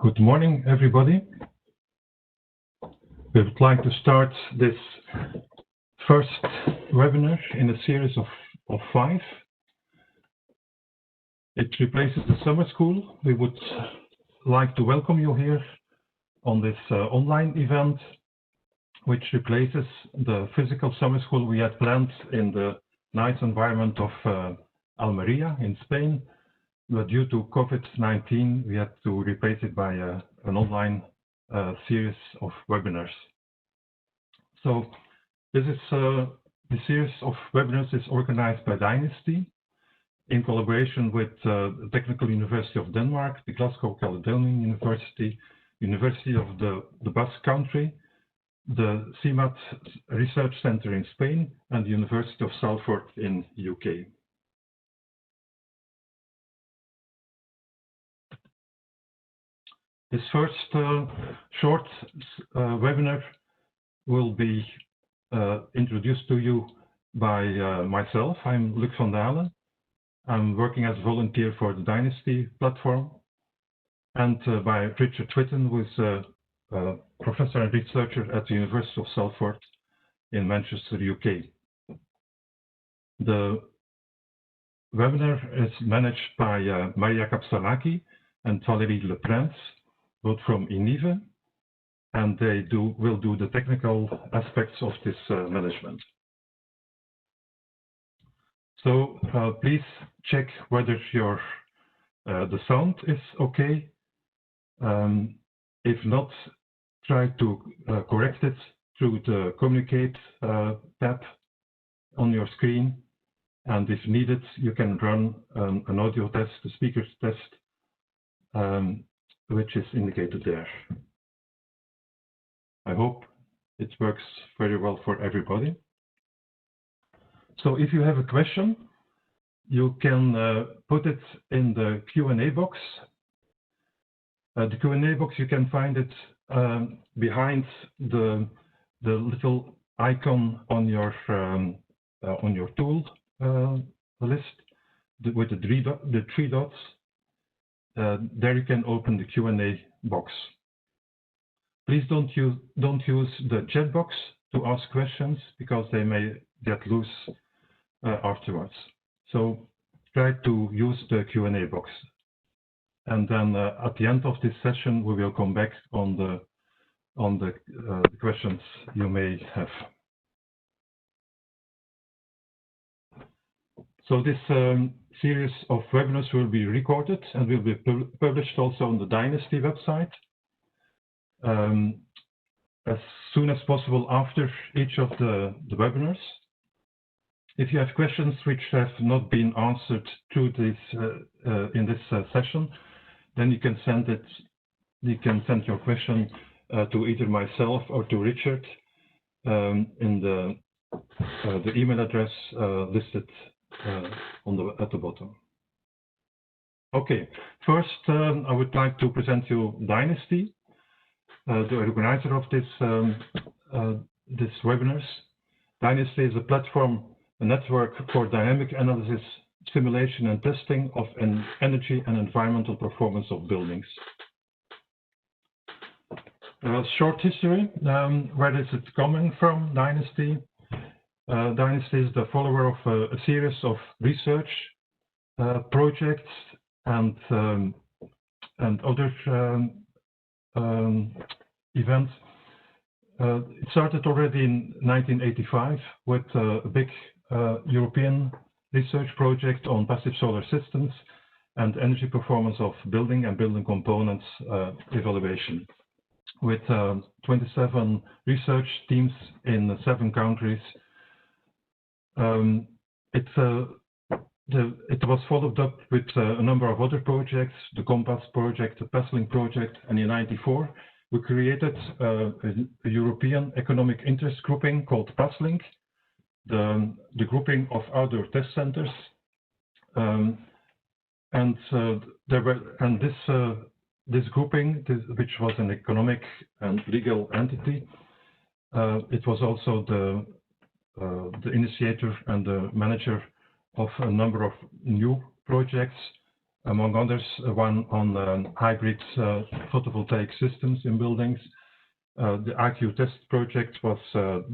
Good morning, everybody. We would like to start this first webinar in a series of 5. It replaces the summer school. We would like to welcome you here on this online event, which replaces the physical summer school we had planned in the nice environment of Almeria in Spain. But due to COVID-19, we had to replace it by an online series of webinars. So this is the series of webinars is organized by Dynasty in collaboration with the Technical University of Denmark, the Glasgow Caledonian University, University of the Basque Country, the CIMAT Research Center in Spain, and the University of Salford in UK. This first short webinar will be introduced to you by myself. I'm Luk Vandaele. I'm working as a volunteer for the Dynasty platform, and by Richard Fitton, who is a professor and researcher at the University of Salford in Manchester, UK. The webinar is managed by Maria Kapsalaki and Valérie Le Prince, both from INIVE, and they will do the technical aspects of this management. So please check whether the sound is okay. If not, try to correct it through the Communicate tab on your screen. And if needed, you can run an audio test, a speakers test, which is indicated there. I hope it works very well for everybody. So if you have a question, you can put it in the Q&A box. The Q&A box, you can find it behind the little icon on your tool list with the three dots. There you can open the Q&A box. Please don't use the chat box to ask questions because they may get loose afterwards. So try to use the Q&A box. And then at the end of this session, we will come back on the questions you may have. So this series of webinars will be recorded and will be published also on the Dynasty website as soon as possible after each of the webinars. If you have questions which have not been answered through this in this session, then you can send it. You can send your question to either myself or to Richard in the email address listed at the bottom. Okay, first I would like to present you Dynasty, the organizer of this webinars. Dynasty is a platform, a network for dynamic analysis, simulation and testing of energy and environmental performance of buildings. Short history, where is it coming from, Dynasty? Dynasty is the follower of a series of research projects and other events. It started already in 1985 with a big European research project on passive solar systems and energy performance of building and building components evaluation, with 27 research teams in 7 countries. It was followed up with a number of other projects, the Compass project, the PASLink project, and in '94 we created a European economic interest grouping called PASLink, the grouping of outdoor test centers, this grouping, which was an economic and legal entity, it was also the initiator and the manager of a number of new projects among others, one on hybrid photovoltaic systems in buildings. The IQ test project was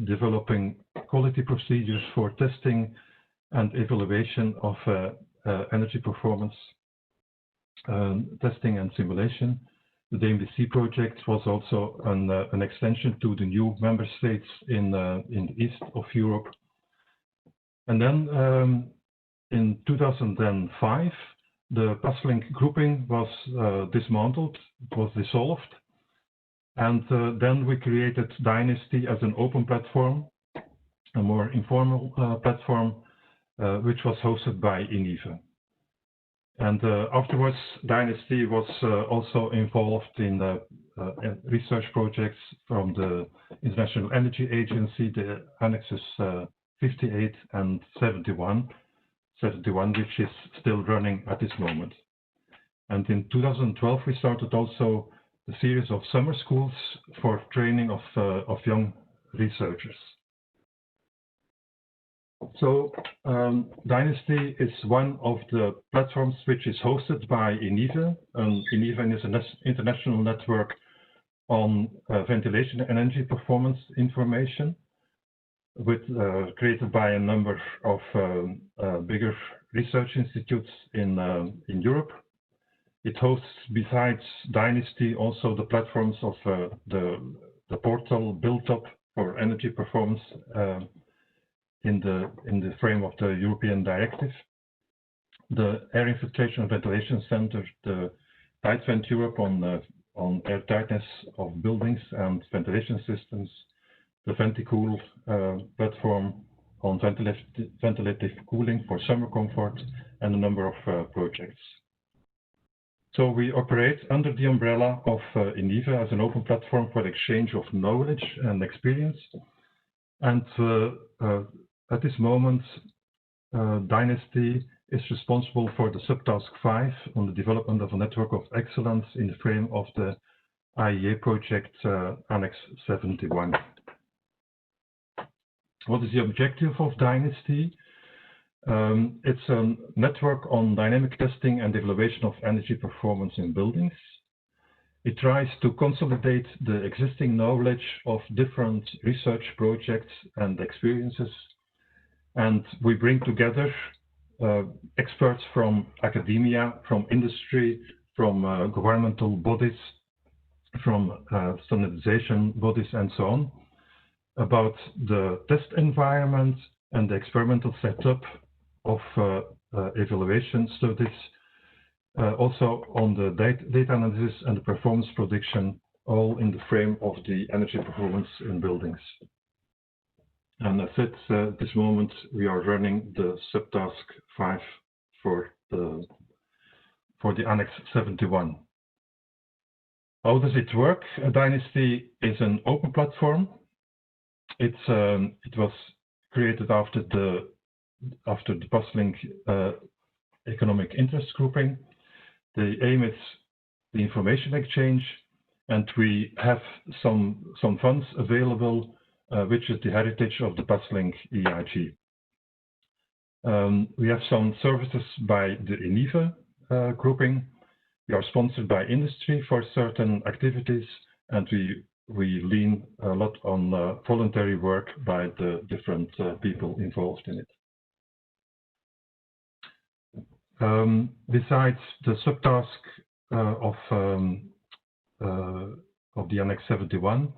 developing quality procedures for testing and evaluation of energy performance, testing and simulation. The DMBC project was also an extension to the new member states in the east of Europe. And then in 2005, the PASLink grouping was dismantled, it was dissolved. And then we created Dynasty as an open platform, a more informal platform, which was hosted by INIVE. And afterwards, Dynasty was also involved in research projects from the International Energy Agency, the annexes 58 and 71, which is still running at this moment. And in 2012, we started also a series of summer schools for training of young researchers. So Dynasty is one of the platforms which is hosted by INIVE. INIVE is an international network on ventilation and energy performance information, created by a number of bigger research institutes in Europe. It hosts, besides Dynasty, also the platforms of the portal built up for energy performance in the frame of the European directive. The Air Infiltration and Ventilation Center, the Tight Vent Europe on air tightness of buildings and ventilation systems, the Venticool platform on ventilative cooling for summer comfort, and a number of projects. So we operate under the umbrella of INIVE as an open platform for the exchange of knowledge and experience. And at this moment, Dynasty is responsible for the subtask 5 on the development of a network of excellence in the frame of the IEA project Annex 71. What is the objective of Dynasty? It's a network on dynamic testing and evaluation of energy performance in buildings. It tries to consolidate the existing knowledge of different research projects and experiences. And we bring together experts from academia, from industry, from governmental bodies, from standardization bodies, and so on, about the test environment and the experimental setup of evaluation studies, also on the data analysis and the performance prediction, all in the frame of the energy performance in buildings. And as I said, at this moment, we are running the subtask 5 for the Annex 71. How does it work? Dynasty is an open platform. It was created after the PASLink economic interest grouping. The aim is the information exchange, and we have some funds available, which is the heritage of the PASLink EIG. We have some services by the INIVE grouping. We are sponsored by industry for certain activities, and we lean a lot on voluntary work by the different people involved in it. Besides the subtask of the Annex 71,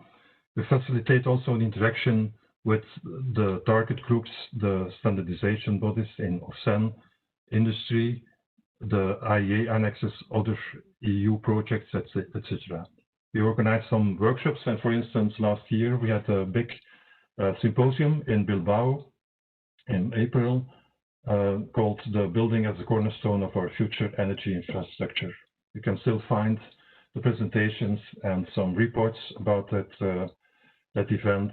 we facilitate also an interaction with the target groups, the standardization bodies in OSCEN, industry, the IEA annexes, other EU projects, etc. We organize some workshops, and for instance, last year we had a big symposium in Bilbao in April called "The Building as a Cornerstone of Our Future Energy Infrastructure." You can still find the presentations and some reports about that event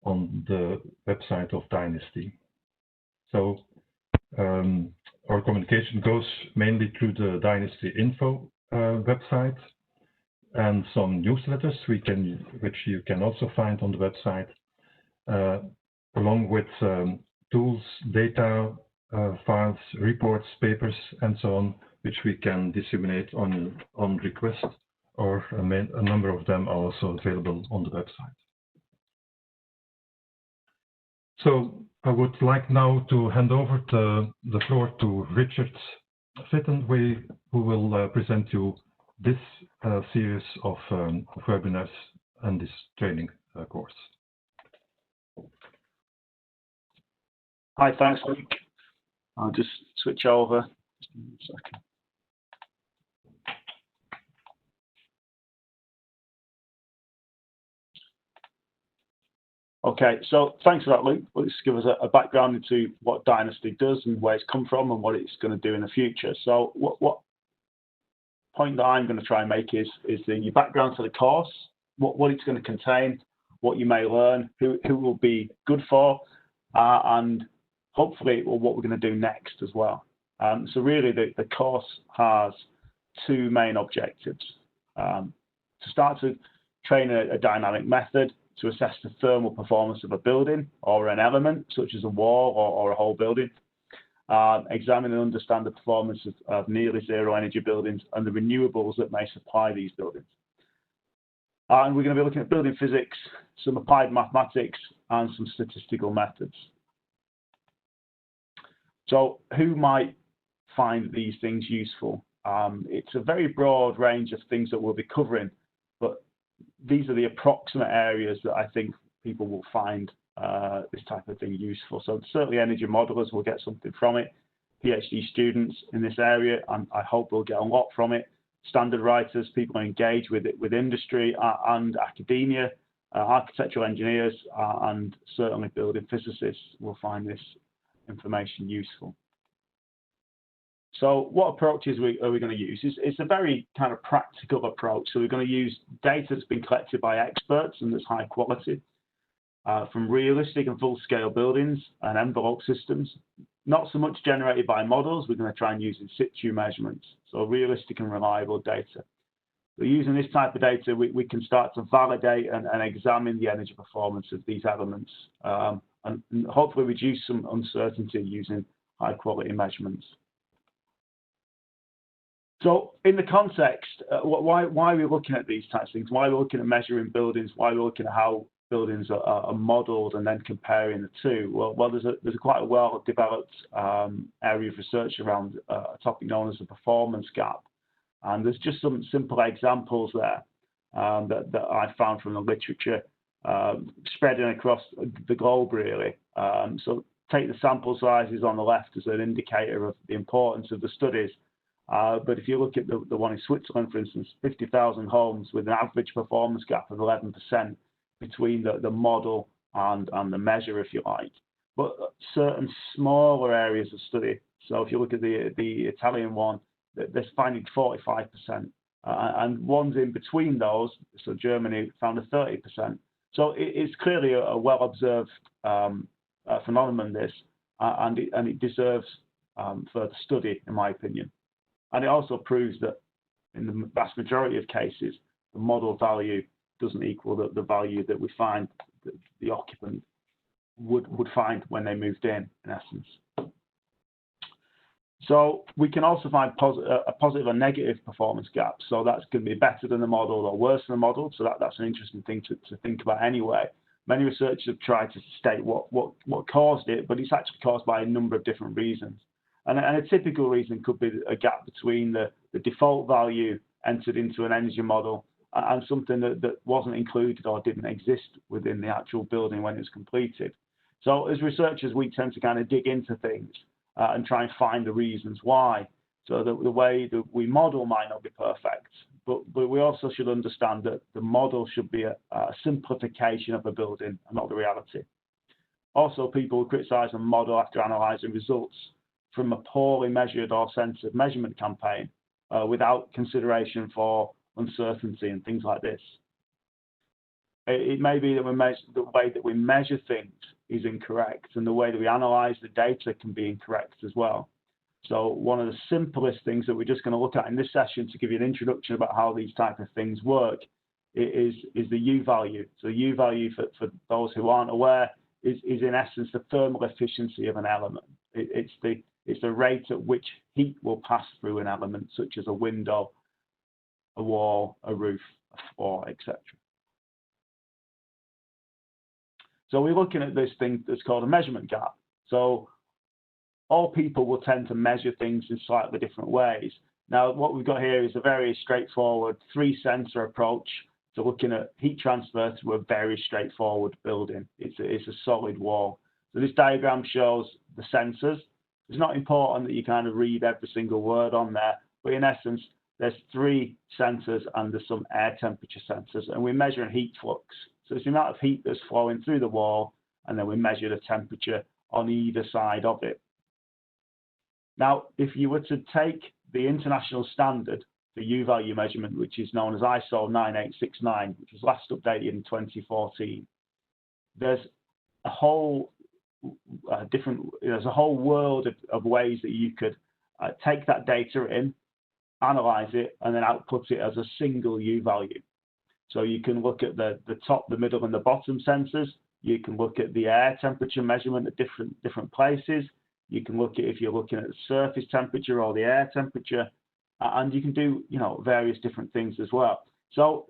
on the website of Dynasty. So our communication goes mainly through the Dynasty Info website and some newsletters which you can also find on the website, along with tools, data, files, reports, papers, and so on which we can disseminate on request, or a number of them are also available on the website. So I would like now to hand over the floor to Richard Fitton, who will present you this series of webinars and this training course. Hi, thanks, Luke. I'll just switch over. Just give me a second. Okay, so thanks for that, Luke. Let's give us a background into what Dynasty does and where it's come from and what it's going to do in the future. So what point that I'm going to try and make is your background to the course, what it's going to contain, what you may learn, who it will be good for, and hopefully what we're going to do next as well. So really the course has two main objectives. To start to train a dynamic method to assess the thermal performance of a building or an element, such as a wall or a whole building. Examine and understand the performance of nearly zero energy buildings and the renewables that may supply these buildings. And we're going to be looking at building physics, some applied mathematics, and some statistical methods. So who might find these things useful? It's a very broad range of things that we'll be covering, but these are the approximate areas that I think people will find this type of thing useful. So certainly energy modelers will get something from it. PhD students in this area, and I hope will get a lot from it. Standard writers, people who engage with it, with industry and academia, architectural engineers, and certainly building physicists will find this information useful. So what approaches are we going to use? It's a very kind of practical approach. So we're going to use data that's been collected by experts and that's high quality from realistic and full-scale buildings and envelope systems. Not so much generated by models. We're going to try and use in situ measurements. So realistic and reliable data. So using this type of data, we can start to validate and examine the energy performance of these elements and hopefully reduce some uncertainty using high-quality measurements. So in the context, why are we looking at these types of things? Why are we looking at measuring buildings? Why are we looking at how buildings are modeled and then comparing the two? Well, there's quite a well-developed area of research around a topic known as the performance gap. And there's just some simple examples there that I found from the literature spreading across the globe, really. So take the sample sizes on the left as an indicator of the importance of the studies. But if you look at the one in Switzerland, for instance, 50,000 homes with an average performance gap of 11% between the model and the measure, if you like. But certain smaller areas of study, so if you look at the Italian one, they're finding 45%. And ones in between those, so Germany found a 30%. So it's clearly a well-observed phenomenon, this, and it deserves further study, in my opinion. And it also proves that in the vast majority of cases, the model value doesn't equal the value that we find that the occupant would find when they moved in essence. So we can also find a positive or negative performance gap. So that's going to be better than the model or worse than the model. So that's an interesting thing to think about anyway. Many researchers have tried to state what caused it, but it's actually caused by a number of different reasons. And a typical reason could be a gap between the default value entered into an energy model and something that wasn't included or didn't exist within the actual building when it was completed. So as researchers, we tend to kind of dig into things and try and find the reasons why. So the way that we model might not be perfect, but we also should understand that the model should be a simplification of a building and not the reality. Also, people criticize a model after analyzing results from a poorly measured or censored measurement campaign without consideration for uncertainty and things like this. It may be that the way that we measure things is incorrect, and the way that we analyze the data can be incorrect as well. So one of the simplest things that we're just going to look at in this session to give you an introduction about how these type of things work is the U value. So U value, for those who aren't aware, is in essence the thermal efficiency of an element. It's the It's the rate at which heat will pass through an element, such as a window, a wall, a roof, a floor, etc. So we're looking at this thing that's called a measurement gap. So all people will tend to measure things in slightly different ways. Now, what we've got here is a very straightforward 3-sensor approach to looking at heat transfer through a very straightforward building. It's a solid wall. So this diagram shows the sensors. It's not important that you kind of read every single word on there, but in essence, there's 3 sensors and there's some air temperature sensors, and we're measuring heat flux. So it's the amount of heat that's flowing through the wall, and then we measure the temperature on either side of it. Now, if you were to take the international standard for U-value measurement, which is known as ISO 9869, which was last updated in 2014, there's a whole there's a whole world of ways that you could take that data in, analyze it, and then output it as a single U-value. So you can look at the top, the middle, and the bottom sensors. You can look at the air temperature measurement at different places. You can look at if you're looking at the surface temperature or the air temperature, and you can do various different things as well. So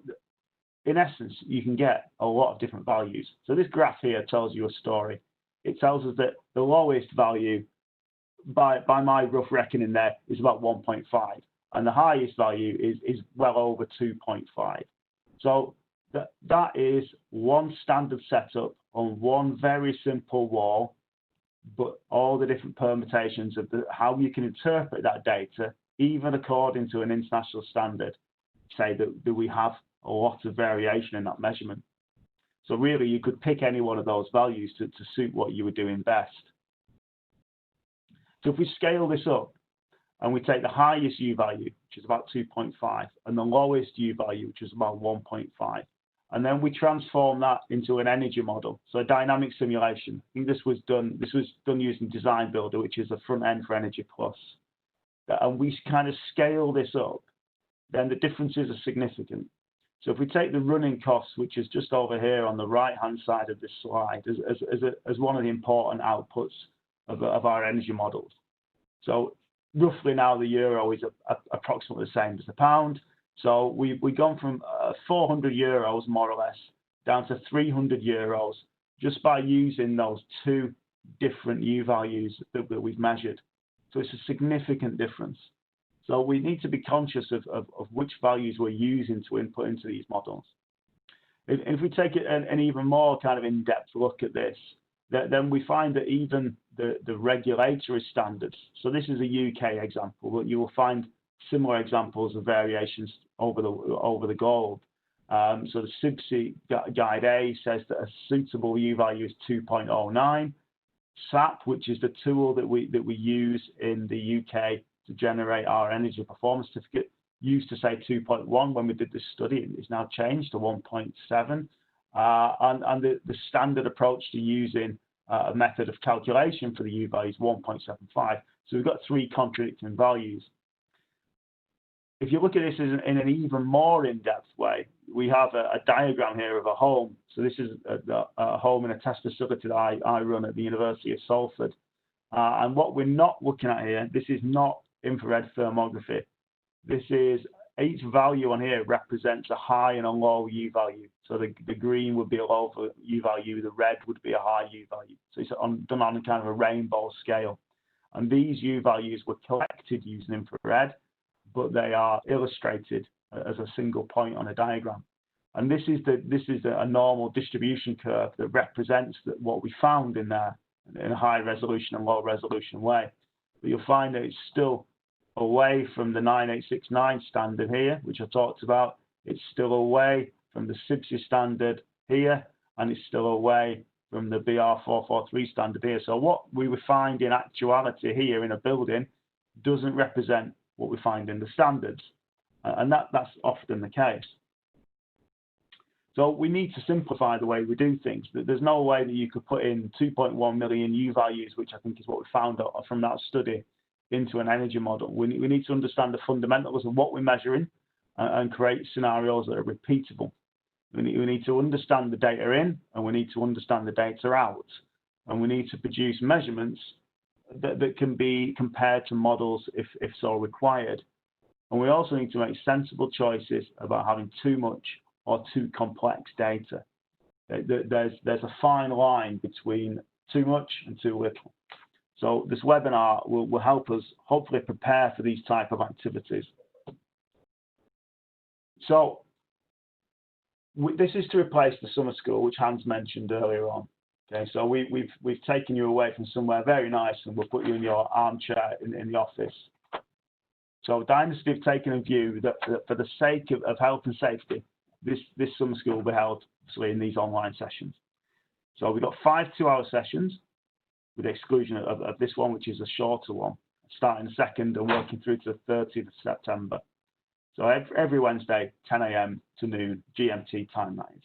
in essence, you can get a lot of different values. So this graph here tells you a story. It tells us that the lowest value, by my rough reckoning there, is about 1.5, and the highest value is well over 2.5. So that is one standard setup on one very simple wall, but all the different permutations of how you can interpret that data, even according to an international standard, say that we have a lot of variation in that measurement. So really, you could pick any one of those values to suit what you were doing best. So if we scale this up, and we take the highest U-value, which is about 2.5, and the lowest U-value, which is about 1.5, and then we transform that into an energy model, so a dynamic simulation. I think this was done using Design Builder, which is a front end for Energy Plus. And we kind of scale this up, then the differences are significant. So if we take the running costs, which is just over here on the right-hand side of this slide, as one of the important outputs of our energy models. So roughly now the euro is approximately the same as the pound. So we've gone from 400 euros, more or less, down to 300 euros just by using those 2 different U values that we've measured. So it's a significant difference. So we need to be conscious of which values we're using to input into these models. If we take an even more kind of in-depth look at this, then we find that even the regulatory standards, so this is a UK example, but you will find similar examples of variations over the globe. So the SIBC Guide A says that a suitable U value is 2.09. SAP, which is the tool that we use in the UK to generate our energy performance certificate, used to say 2.1 when we did this study. It's now changed to 1.7. And the standard approach to using a method of calculation for the U value is 1.75. So we've got 3 contradicting values. If you look at this in an even more in-depth way, we have a diagram here of a home. So this is a home in a test facility that I run at the University of Salford. And what we're not looking at here, this is not infrared thermography. This is each value on here represents a high and a low U value. So the green would be a low U value, the red would be a high U value. So it's done on kind of a rainbow scale. And these U values were collected using infrared, but they are illustrated as a single point on a diagram. And this is a normal distribution curve that represents what we found in there in a high resolution and low resolution way. But you'll find that it's still away from the 9869 standard here, which I talked about. It's still away from the SIBC standard here, and it's still away from the BR443 standard here. So what we would find in actuality here in a building doesn't represent what we find in the standards, and that's often the case. So we need to simplify the way we do things. There's no way that you could put in 2.1 million U values, which I think is what we found from that study, into an energy model. We need to understand the fundamentals of what we're measuring and create scenarios that are repeatable. We need to understand the data in, and we need to understand the data out, and we need to produce measurements that can be compared to models if so required. And we also need to make sensible choices about having too much or too complex data. There's a fine line between too much and too little. So this webinar will help us hopefully prepare for these type of activities. So this is to replace the summer school, which Hans mentioned earlier on. Okay, so we've taken you away from somewhere very nice and we'll put you in your armchair in the office. So Dynasty have taken a view that for the sake of health and safety, this summer school will be held in these online sessions. So we've got 5 2-hour sessions with the exclusion of this one, which is a shorter one, starting the 2nd and working through to the 30th of September. So every Wednesday, 10 a.m. to noon, GMT time that is.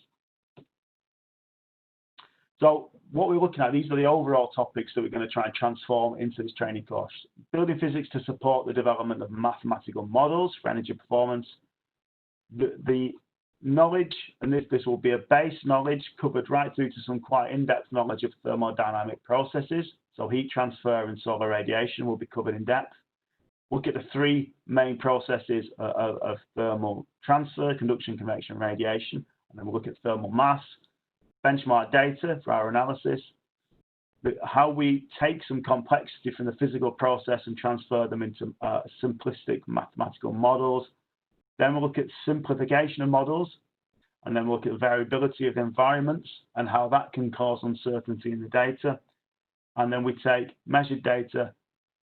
So what we're looking at, these are the overall topics that we're going to try and transform into this training course. Building physics to support the development of mathematical models for energy performance. The knowledge, and this will be a base knowledge covered right through to some quite in-depth knowledge of thermodynamic processes. So heat transfer and solar radiation will be covered in depth. Look at the 3 main processes of thermal transfer, conduction, convection, and radiation. And then we'll look at thermal mass, benchmark data for our analysis, how we take some complexity from the physical process and transfer them into simplistic mathematical models. Then we'll look at simplification of models, and then we'll look at variability of environments and how that can cause uncertainty in the data. And then we take measured data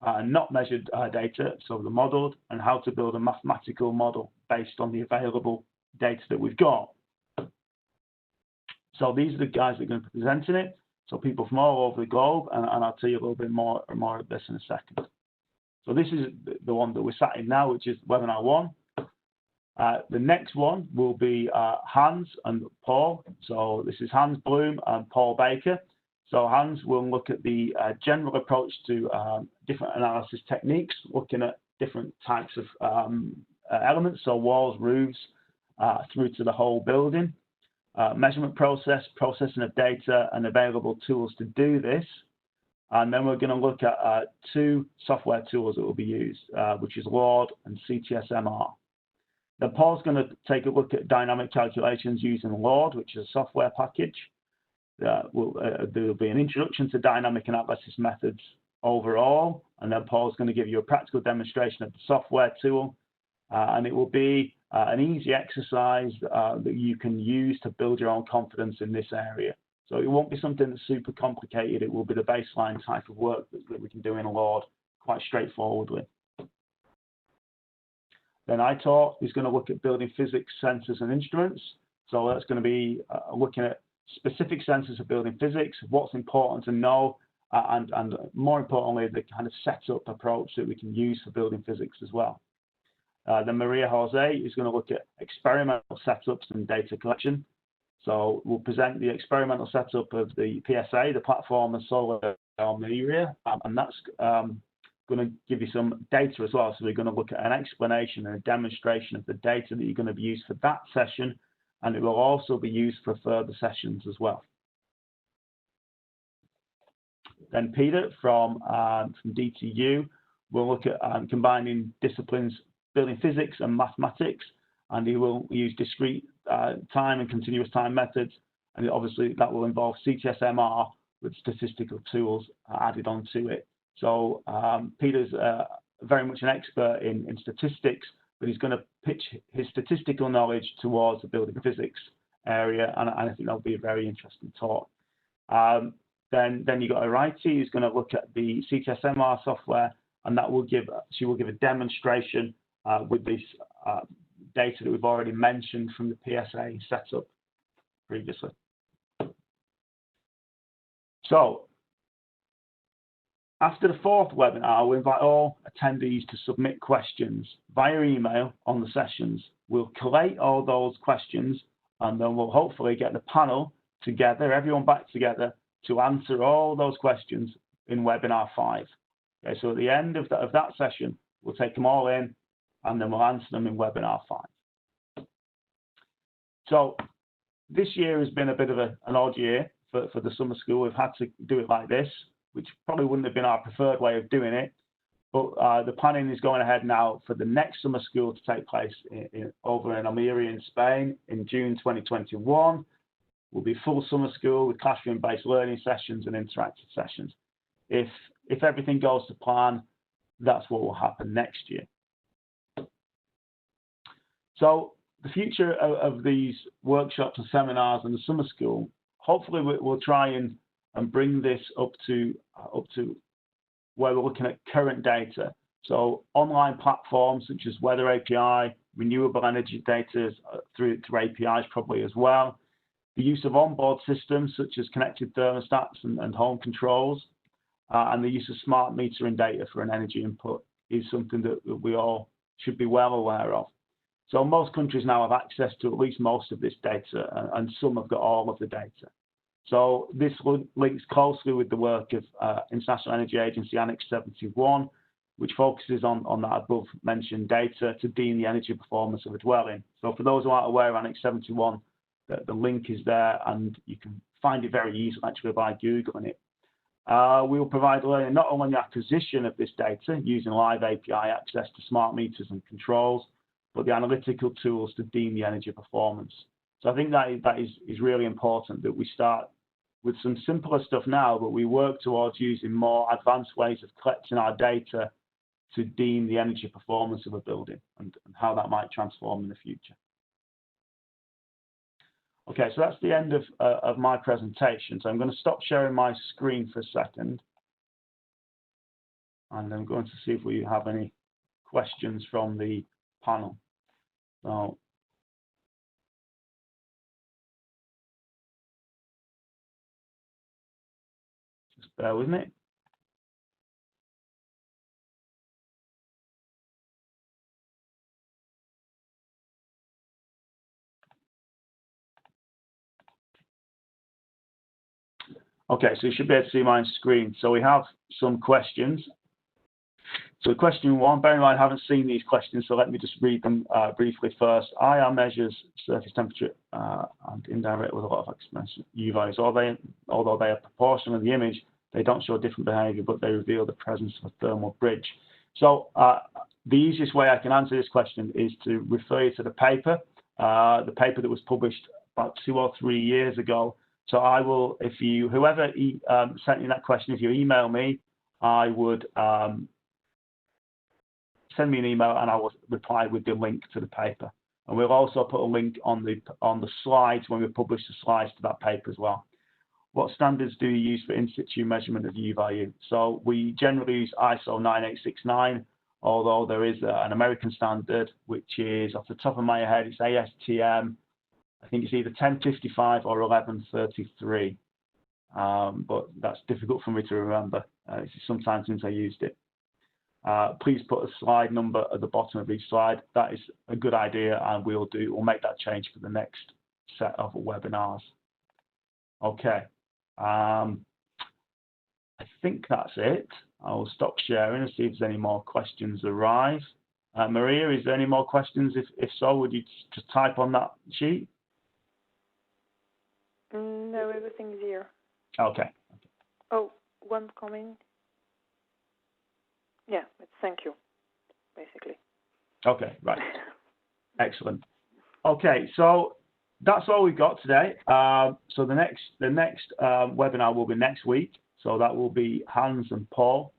and not measured data, so the modeled, and how to build a mathematical model based on the available data that we've got. So these are the guys that are going to be presenting it. So people from all over the globe, and I'll tell you a little bit more of this in a second. So this is the one that we're sat in now, which is webinar 1. The next one will be Hans and Paul. So this is Hans Bloom and Paul Baker. So Hans will look at the general approach to different analysis techniques, looking at different types of elements, so walls, roofs, through to the whole building. Measurement process, processing of data, and available tools to do this. And then we're going to look at 2 software tools that will be used, which is LORD and CTS-MR. Then Paul's going to take a look at dynamic calculations using LORD, which is a software package. There will be an introduction to dynamic analysis methods overall, and then Paul's going to give you a practical demonstration of the software tool, and it will be an easy exercise that you can use to build your own confidence in this area. So it won't be something that's super complicated. It will be the baseline type of work that we can do in a LORD quite straightforwardly. Then ITALK is going to look at building physics, sensors, and instruments. So that's going to be looking at specific sensors of building physics, what's important to know, and more importantly, the kind of setup approach that we can use for building physics as well. Then Maria Jose is going to look at experimental setups and data collection. So we'll present the experimental setup of the PSA, the platform and solar area, and that's going to give you some data as well. So we're going to look at an explanation and a demonstration of the data that you're going to be used for that session, and it will also be used for further sessions as well. Then Peter from DTU will look at combining disciplines, building physics and mathematics, and he will use discrete time and continuous time methods, and obviously that will involve CTS-MR with statistical tools added onto it. So Peter's very much an expert in statistics, but he's going to pitch his statistical knowledge towards the building physics area, and I think that'll be a very interesting talk. Then you've got Araiti, who's going to look at the CTS-MR software, and she will give a demonstration with this data that we've already mentioned from the PSA setup previously. So after the 4th webinar, we invite all attendees to submit questions via email on the sessions. We'll collate all those questions, and then we'll hopefully get the panel together, everyone back together, to answer all those questions in webinar 5. Okay, so at the end of that session, we'll take them all in, and then we'll answer them in webinar 5. So this year has been a bit of an odd year for the summer school. We've had to do it like this. which probably wouldn't have been our preferred way of doing it. But the planning is going ahead now for the next summer school to take place over in Almeria in Spain in June 2021. Will be full summer school with classroom-based learning sessions and interactive sessions. If everything goes to plan, that's what will happen next year. So the future of these workshops and seminars and the summer school, hopefully we'll try and bring this up to where we're looking at current data. So online platforms such as weather API, renewable energy data through APIs probably as well. The use of onboard systems such as connected thermostats and home controls, and the use of smart metering data for an energy input is something that we all should be well aware of. So most countries now have access to at least most of this data, and some have got all of the data. So this links closely with the work of International Energy Agency Annex 71, which focuses on that above mentioned data to deem the energy performance of a dwelling. So for those who aren't aware of Annex 71, the link is there, and you can find it very easily actually by Googling it. We will provide learning not only the acquisition of this data using live API access to smart meters and controls, but the analytical tools to deem the energy performance. So I think that is really important, that we start with some simpler stuff now, but we work towards using more advanced ways of collecting our data to deem the energy performance of a building and how that might transform in the future. Okay, so that's the end of my presentation. So I'm going to stop sharing my screen for a second. And I'm going to see if we have any questions from the panel. So just bear with me. Okay, so you should be able to see my screen. So we have some questions. So question one, bear in mind I haven't seen these questions, so let me just read them briefly first. IR measures surface temperature and indirect with a lot of explanation. UV values, although they are proportional in the image, they don't show different behavior, but they reveal the presence of a thermal bridge. So the easiest way I can answer this question is to refer you to the paper that was published about 2 or 3 years ago. So I will, whoever sent you that question, if you email me, I would send me an email and I will reply with the link to the paper. And we'll also put a link on the slides when we publish the slides to that paper as well. What standards do you use for in situ measurement of U value? So we generally use ISO 9869, although there is an American standard, which is, off the top of my head, it's ASTM. I think it's either 1055 or 1133, but that's difficult for me to remember. It's some time since I used it. Please put a slide number at the bottom of each slide. That is a good idea, and we'll make that change for the next set of webinars. Okay, I think that's it. I will stop sharing and see if there's any more questions arise. Maria, is there any more questions? If so, would you just type on that sheet? No, everything's here. Okay. Oh, one comment. Yeah, it's thank you, basically. Okay, right. Excellent. Okay, so that's all we've got today. So the next webinar will be next week. So that will be Hans and Paul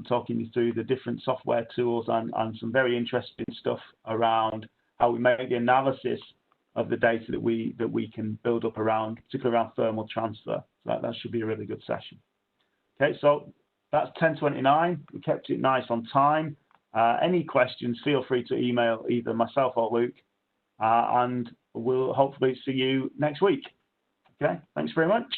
talking you through the different software tools and some very interesting stuff around how we make the analysis of the data that we can build up around, particularly around thermal transfer. So that should be a really good session. Okay, so that's 10:29. We kept it nice on time. Any questions, feel free to email either myself or Luke, and we'll hopefully see you next week. Okay, thanks very much.